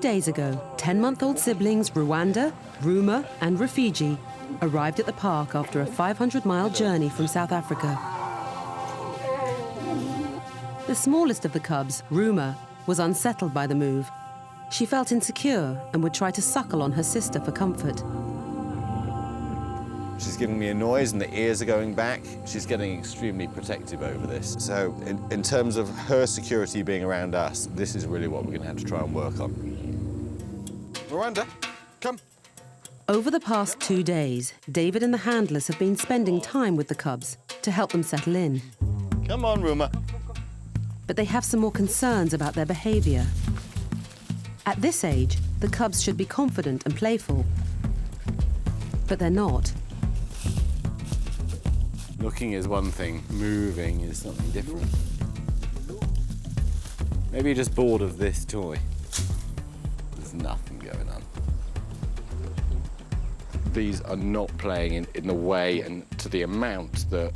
days ago, 10-month-old siblings Rwanda, Ruma and Rafiji arrived at the park after a 500-mile journey from South Africa. The smallest of the cubs, Ruma, was unsettled by the move. She felt insecure and would try to suckle on her sister for comfort. She's giving me a noise and the ears are going back. She's getting extremely protective over this. So in terms of her security being around us, this is really what we're going to have to try and work on. Rwanda, come. Over the past 2 days, David and the handlers have been spending time with the cubs to help them settle in. Come on, Ruma. But they have some more concerns about their behavior. At this age, the cubs should be confident and playful. But they're not. Looking is one thing, moving is something different. Maybe you're just bored of this toy. There's nothing going on. These are not playing in the way and to the amount that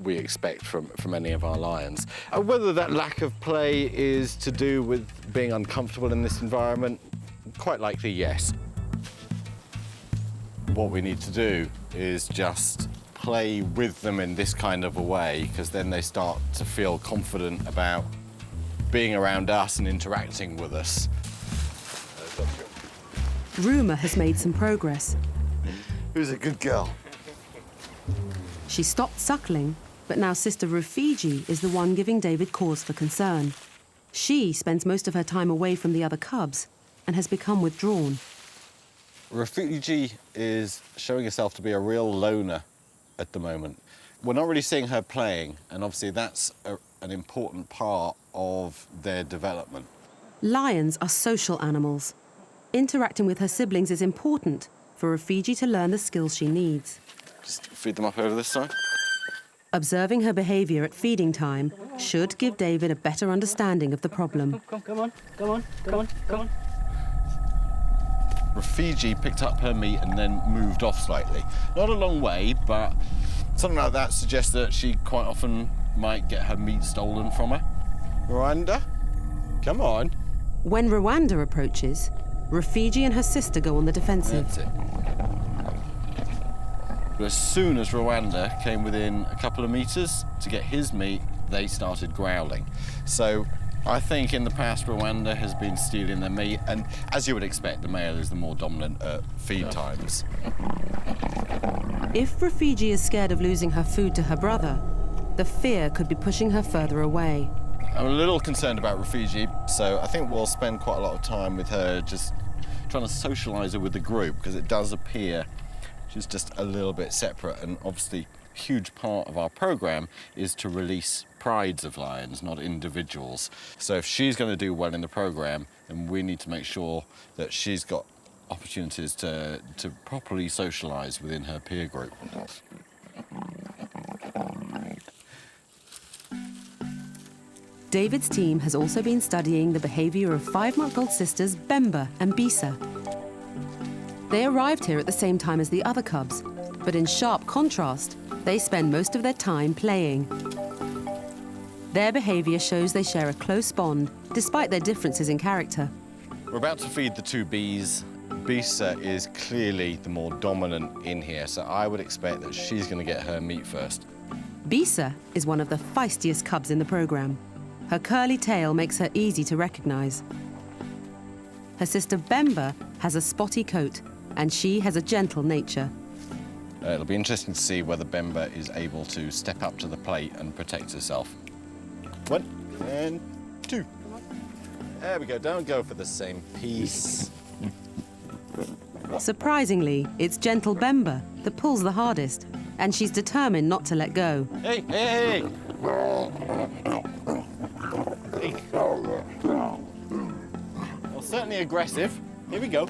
we expect from any of our lions. Whether that lack of play is to do with being uncomfortable in this environment, quite likely yes. What we need to do is just play with them in this kind of a way, because then they start to feel confident about being around us and interacting with us. Ruma has made some progress. Who's a good girl? She stopped suckling, but now sister Rafiji is the one giving David cause for concern. She spends most of her time away from the other cubs and has become withdrawn. Rafiji is showing herself to be a real loner at the moment. We're not really seeing her playing, and obviously that's an important part of their development. Lions are social animals. Interacting with her siblings is important for Rafiji to learn the skills she needs. Just feed them up over this side. Observing her behavior at feeding time should give David a better understanding of the problem. Come on. Rafiji picked up her meat and then moved off slightly. Not a long way, but something like that suggests that she quite often might get her meat stolen from her. Rwanda, come on. When Rwanda approaches, Rafiji and her sister go on the defensive. That's it. But as soon as Rwanda came within a couple of meters to get his meat, they started growling. So I think in the past, Rwanda has been stealing their meat, and as you would expect, the male is the more dominant at feed times. If Rafiji is scared of losing her food to her brother, the fear could be pushing her further away. I'm a little concerned about Rafiji, so I think we'll spend quite a lot of time with her just trying to socialise her with the group, because it does appear she's just a little bit separate, and obviously a huge part of our programme is to release prides of lions, not individuals. So if she's going to do well in the programme, then we need to make sure that she's got opportunities to properly socialise within her peer group. David's team has also been studying the behaviour of 5-month-old sisters Bemba and Bisa. They arrived here at the same time as the other cubs, but in sharp contrast, they spend most of their time playing. Their behaviour shows they share a close bond, despite their differences in character. We're about to feed the two bees. Bisa is clearly the more dominant in here, so I would expect that she's going to get her meat first. Bisa is one of the feistiest cubs in the programme. Her curly tail makes her easy to recognise. Her sister Bemba has a spotty coat, and she has a gentle nature. It'll be interesting to see whether Bemba is able to step up to the plate and protect herself. 1 and 2. There we go, don't go for the same piece. Surprisingly, it's gentle Bemba that pulls the hardest, and she's determined not to let go. Hey, hey, hey! Well, certainly aggressive. Here we go.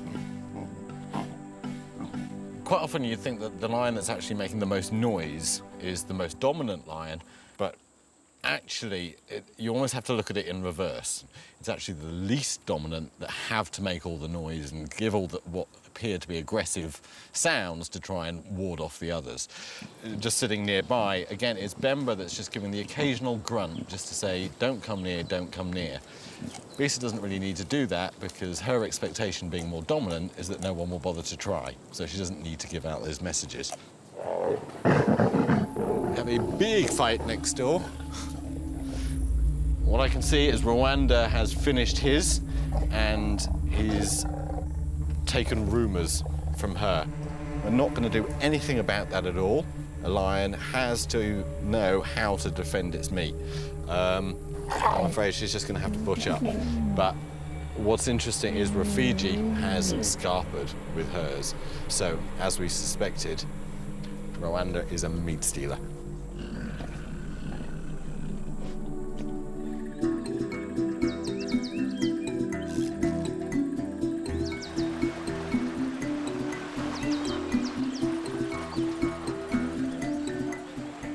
Quite often you think that the lion that's actually making the most noise is the most dominant lion, but actually you almost have to look at it in reverse. It's actually the least dominant that have to make all the noise and give all the, what appear to be aggressive sounds to try and ward off the others. Just sitting nearby, again, it's Bemba that's just giving the occasional grunt just to say, don't come near, don't come near. Bisa doesn't really need to do that because her expectation, being more dominant, is that no one will bother to try, so she doesn't need to give out those messages. We have a big fight next door. What I can see is Rwanda has finished his, and he's taken rumours from her. We're not going to do anything about that at all. A lion has to know how to defend its meat. I'm afraid she's just going to have to butch up. But what's interesting is Rafiji has scarpered with hers. So, as we suspected, Rwanda is a meat stealer.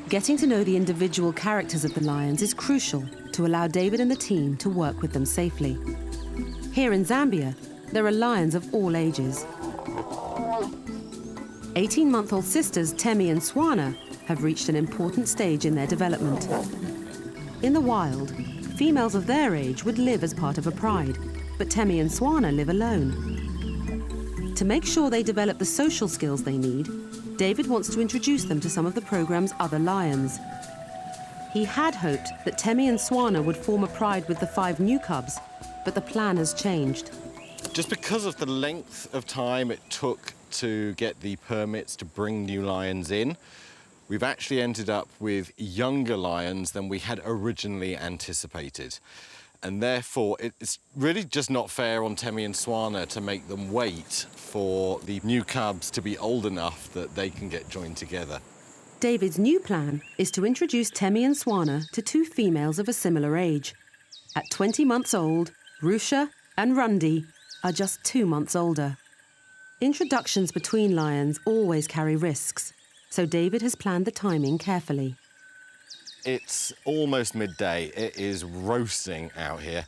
Getting to know the individual characters of the lions is crucial to allow David and the team to work with them safely. Here in Zambia, there are lions of all ages. 18-month-old sisters Temi and Swana have reached an important stage in their development. In the wild, females of their age would live as part of a pride, but Temi and Swana live alone. To make sure they develop the social skills they need, David wants to introduce them to some of the program's other lions. He had hoped that Temi and Swana would form a pride with the 5 new cubs, but the plan has changed. Just because of the length of time it took to get the permits to bring new lions in, we've actually ended up with younger lions than we had originally anticipated. And therefore, it's really just not fair on Temi and Swana to make them wait for the new cubs to be old enough that they can get joined together. David's new plan is to introduce Temi and Swana to 2 females of a similar age. At 20 months old, Rusha and Rundi are just 2 months older. Introductions between lions always carry risks, so David has planned the timing carefully. It's almost midday. It is roasting out here,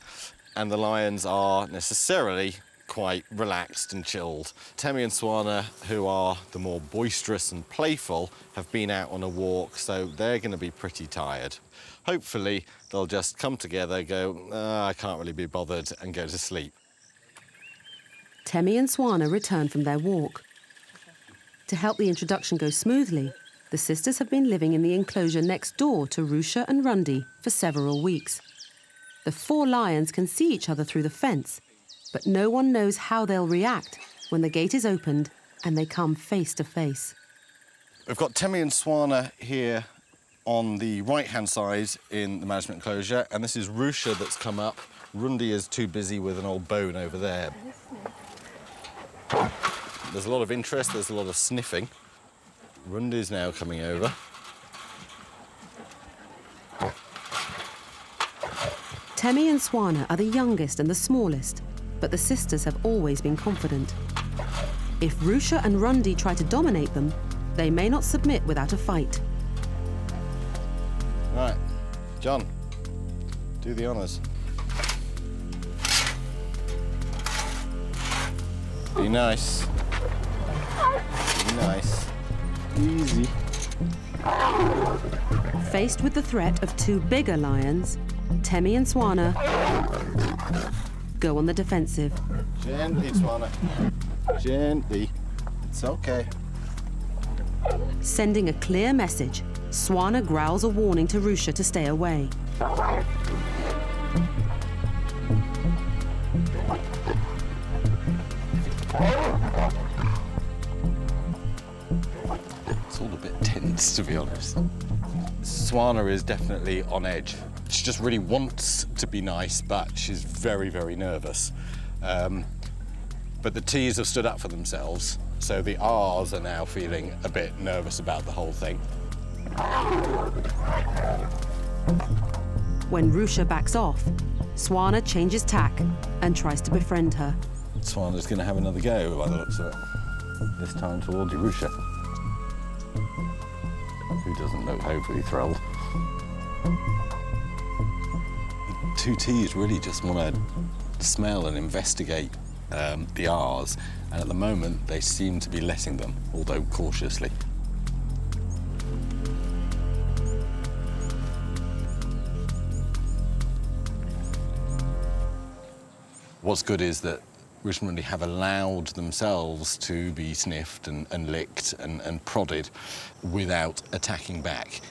and the lions are necessarily quite relaxed and chilled. Temi and Swana, who are the more boisterous and playful, have been out on a walk, so they're going to be pretty tired. Hopefully, they'll just come together, go, I can't really be bothered, and go to sleep. Temi and Swana return from their walk. To help the introduction go smoothly, the sisters have been living in the enclosure next door to Rusha and Rundi for several weeks. The 4 lions can see each other through the fence, but no one knows how they'll react when the gate is opened and they come face to face. We've got Temi and Swana here on the right-hand side in the management enclosure, and this is Rusha that's come up. Rundi is too busy with an old bone over there. There's a lot of interest, there's a lot of sniffing. Rundi's now coming over. Temi and Swana are the youngest and the smallest, but the sisters have always been confident. If Rusha and Rundi try to dominate them, they may not submit without a fight. Right, John, do the honours. Be nice. Be nice. Easy. Faced with the threat of 2 bigger lions, Temi and Swana go on the defensive. Gently, Swana. Gently. It's okay. Sending a clear message, Swana growls a warning to Rusha to stay away. It's all a bit tense, to be honest. Swana is definitely on edge. She just really wants to be nice, but she's very, very nervous. But the T's have stood up for themselves, so the R's are now feeling a bit nervous about the whole thing. When Rusha backs off, Swana changes tack and tries to befriend her. Swana's going to have another go by the looks of it. This time towards Rusha, who doesn't look overly thrilled. The 2 T's really just want to smell and investigate the R's, And at the moment, they seem to be letting them, although cautiously. What's good is that Richmond have allowed themselves to be sniffed and licked and prodded without attacking back.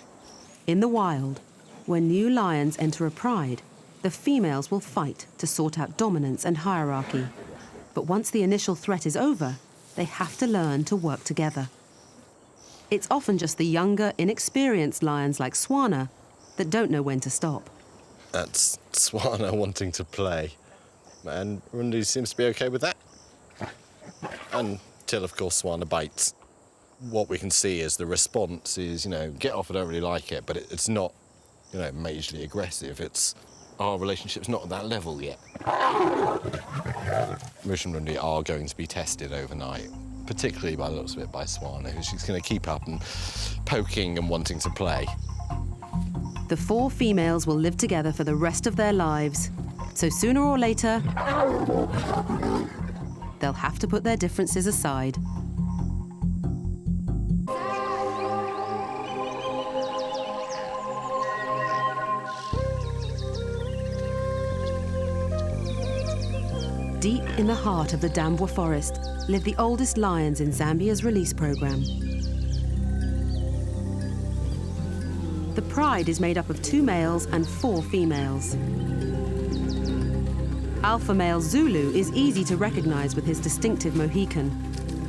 In the wild, when new lions enter a pride, the females will fight to sort out dominance and hierarchy. But once the initial threat is over, they have to learn to work together. It's often just the younger, inexperienced lions like Swana that don't know when to stop. That's Swana wanting to play. And Rundu seems to be okay with that. Until, of course, Swana bites. What we can see is the response is, get off, I don't really like it, but it's not, majorly aggressive. It's our relationship's not at that level yet. Rish and Rundu are going to be tested overnight, particularly by the looks of it by Swana, who she's going to keep up and poking and wanting to play. The 4 females will live together for the rest of their lives. So sooner or later, they'll have to put their differences aside. Deep in the heart of the Dambwa forest live the oldest lions in Zambia's release program. The pride is made up of 2 males and 4 females. Alpha male Zulu is easy to recognize with his distinctive Mohican.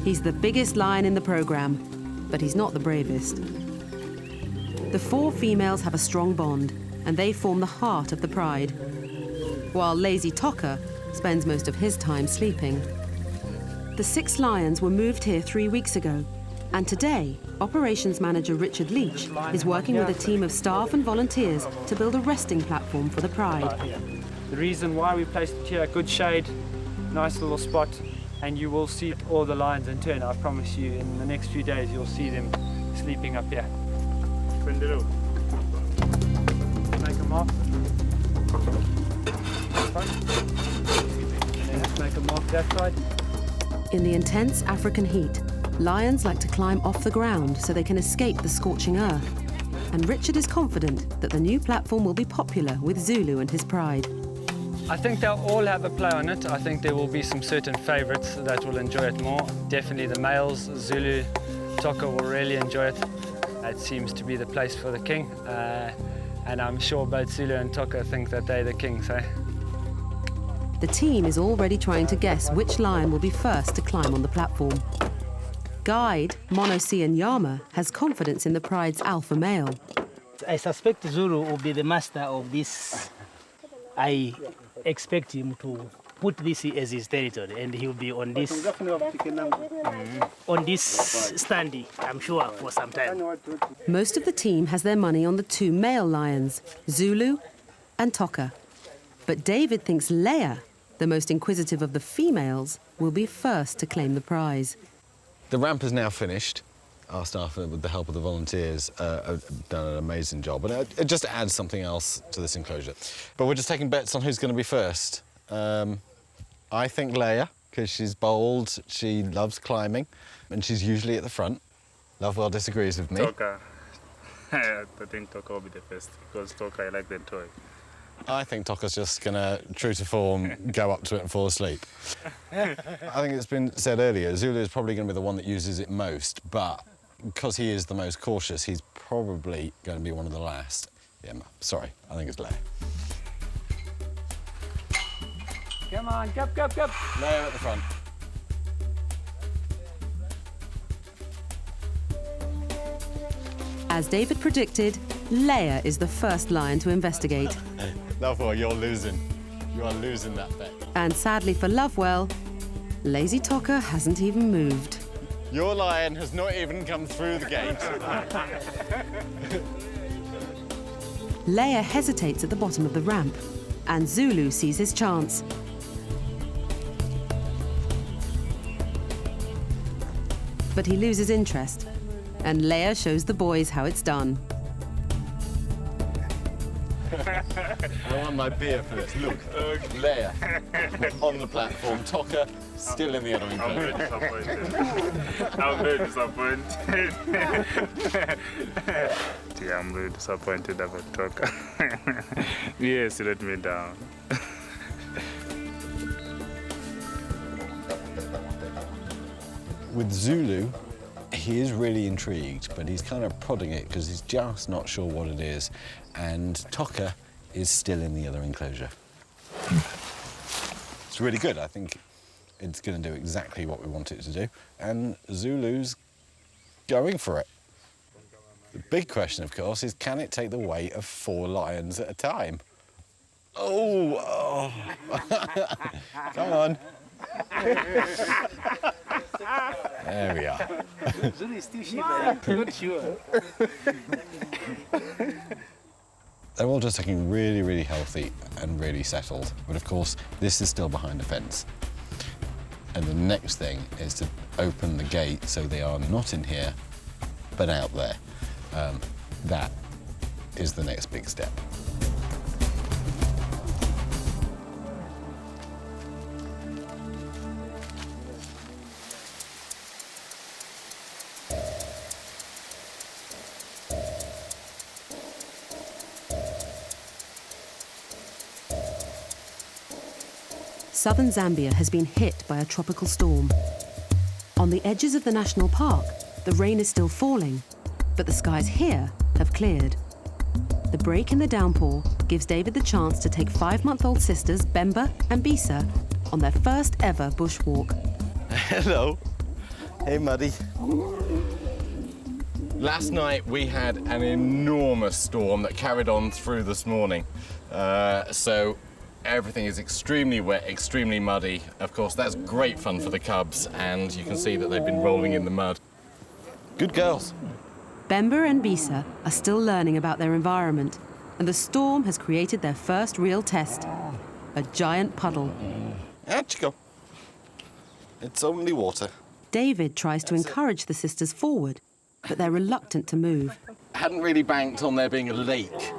He's the biggest lion in the program, but he's not the bravest. The 4 females have a strong bond, and they form the heart of the pride, while lazy Toka spends most of his time sleeping. The 6 lions were moved here 3 weeks ago, and today, Operations Manager Richard Leach is working with a team of staff and volunteers to build a resting platform for the pride. The reason why we placed it here, good shade, nice little spot, and you will see all the lions in turn. I promise you, in the next few days, you'll see them sleeping up here. Make a mark. Make a mark that side. In the intense African heat, lions like to climb off the ground so they can escape the scorching earth. And Richard is confident that the new platform will be popular with Zulu and his pride. I think they'll all have a play on it. I think there will be some certain favourites that will enjoy it more. Definitely the males, Zulu, Toka will really enjoy it. It seems to be the place for the king. And I'm sure both Zulu and Toka think that they're the kings, eh? The team is already trying to guess which lion will be first to climb on the platform. Guide, Monosi and Yama has confidence in the pride's alpha male. I suspect Zulu will be the master of this. I expect him to put this as his territory, and he'll be on this standee, I'm sure, for some time. Most of the team has their money on the 2 male lions, Zulu and Toka. But David thinks Leia, the most inquisitive of the females, will be first to claim the prize. The ramp is now finished. Our staff, with the help of the volunteers, have done an amazing job. And it just adds something else to this enclosure. But we're just taking bets on who's going to be first. I think Leia, because she's bold, she loves climbing, and she's usually at the front. Lovewell disagrees with me. Toka. I think Toka will be the first, because Toka, I like the toy. I think Toka's just going to, true to form, go up to it and fall asleep. I think it's been said earlier, Zulu is probably going to be the one that uses it most, but because he is the most cautious, he's probably going to be one of the last. Yeah, sorry, I think it's Leia. Come on, go. Leia at the front. As David predicted, Leia is the first lion to investigate. Lovewell, you're losing. You are losing that bet. And sadly for Lovewell, lazy Toka hasn't even moved. Your lion has not even come through the gate. Leia hesitates at the bottom of the ramp, and Zulu sees his chance. But he loses interest, and Leia shows the boys how it's done. I want my beer first. Look, Leia on the platform, Toka still in the other I'm very enclosure. disappointed. I'm very disappointed. Yeah, I'm very disappointed about Toka. Yes, he let me down. With Zulu, he is really intrigued, but he's kind of prodding it because he's just not sure what it is. And Toka is still in the other enclosure. It's really good. I think it's going to do exactly what we want it to do. And Zulu's going for it. The big question, of course, is can it take the weight of 4 lions at a time? Oh! Come on. There we are. Zulu is still shivering. Not sure. They're all just looking really, really healthy and really settled. But of course, this is still behind a fence. And the next thing is to open the gate so they are not in here, but out there. That is the next big step. Southern Zambia has been hit by a tropical storm. On the edges of the national park, the rain is still falling, but the skies here have cleared. The break in the downpour gives David the chance to take 5-month-old sisters Bemba and Bisa on their first ever bushwalk. Hello. Hey, Muddy. Last night we had an enormous storm that carried on through this morning. So everything is extremely wet, extremely muddy. Of course, that's great fun for the cubs, and you can see that they've been rolling in the mud. Good girls. Bemba and Bisa are still learning about their environment, and the storm has created their first real test, a giant puddle. Out you go. It's only water. David tries to encourage the sisters forward, but they're reluctant to move. Hadn't really banked on there being a lake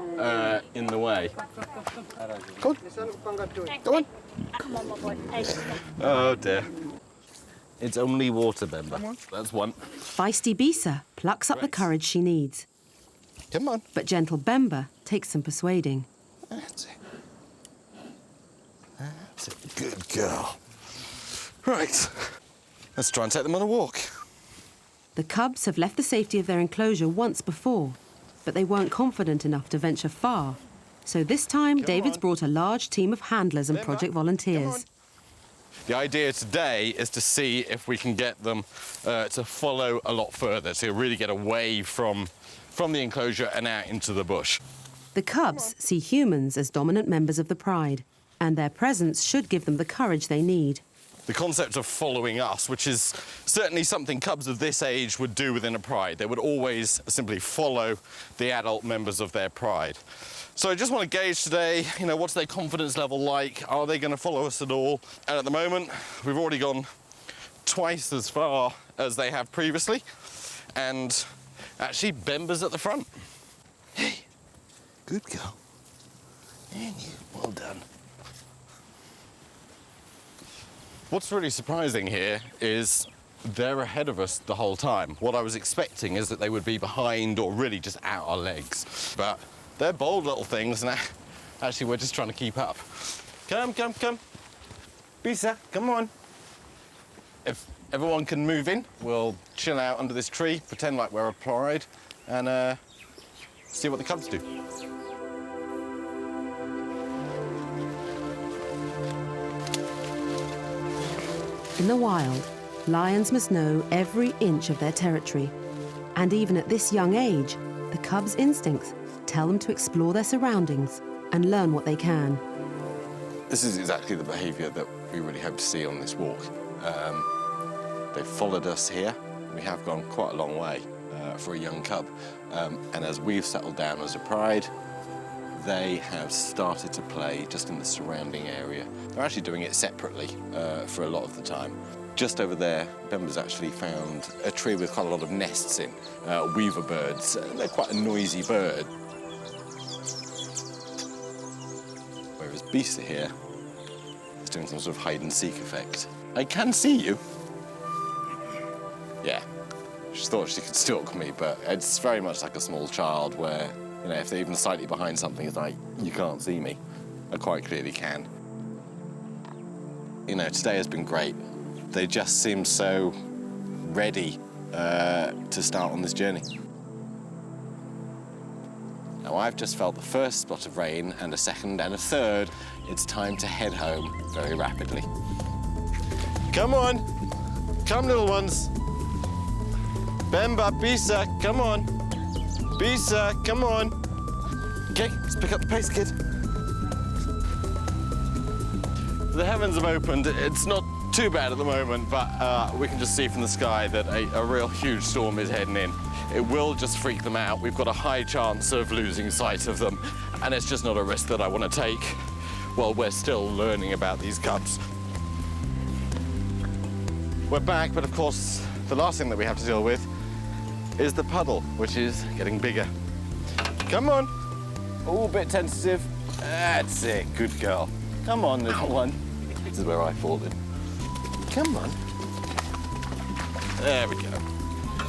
in the way. Come on. Come on. Come on, my boy. Oh, dear. It's only water, Bemba. That's one. Feisty Bisa plucks up the courage she needs, Come on. but gentle Bemba takes some persuading. That's it. That's a good girl. Right. Let's try and take them on a walk. The cubs have left the safety of their enclosure once before, but they weren't confident enough to venture far. So this time, David's brought a large team of handlers and project volunteers. The idea today is to see if we can get them to follow a lot further, to really get away from the enclosure and out into the bush. The cubs see humans as dominant members of the pride, and their presence should give them the courage they need. The concept of following us, which is certainly something cubs of this age would do within a pride. They would always simply follow the adult members of their pride. So I just want to gauge today, what's their confidence level like? Are they going to follow us at all? And at the moment, we've already gone twice as far as they have previously. And actually, Bemba's at the front. Hey, good girl. And you, well done. What's really surprising here is they're ahead of us the whole time. What I was expecting is that they would be behind or really just out our legs. But they're bold little things, and actually we're just trying to keep up. Come. Bisa, come on. If everyone can move in, we'll chill out under this tree, pretend like we're a pride, and see what the cubs do. In the wild, lions must know every inch of their territory. And even at this young age, the cubs' instincts tell them to explore their surroundings and learn what they can. This is exactly the behaviour that we really hope to see on this walk. They've followed us here. We have gone quite a long way for a young cub. And as we've settled down as a pride, they have started to play just in the surrounding area. They're actually doing it separately for a lot of the time. Just over there, Bemba's actually found a tree with quite a lot of nests in, weaver birds. They're quite a noisy bird. Bisa here is doing some sort of hide-and-seek effect. I can see you. Yeah, she thought she could stalk me, but it's very much like a small child where, you know, if they're even slightly behind something, it's like, you can't see me. I quite clearly can. You know, today has been great. They just seem so ready to start on this journey. Now, I've just felt the first spot of rain and a second and a third. It's time to head home very rapidly. Come on. Come, little ones. Bemba, Bisa, come on. Bisa, come on. Okay, let's pick up the pace, kid. The heavens have opened. It's not too bad at the moment, but we can just see from the sky that a real huge storm is heading in. It will just freak them out. We've got a high chance of losing sight of them, and it's just not a risk that I want to take while we're still learning about these cubs. We're back, but of course, the last thing that we have to deal with is the puddle, which is getting bigger. Come on. Oh, a bit tentative. That's it, good girl. Come on, little one. This is where I fall in. Come on. There we go.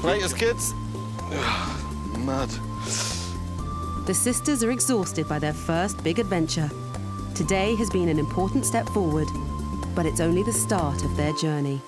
Latest, kids. Mud. The sisters are exhausted by their first big adventure. Today has been an important step forward, but it's only the start of their journey.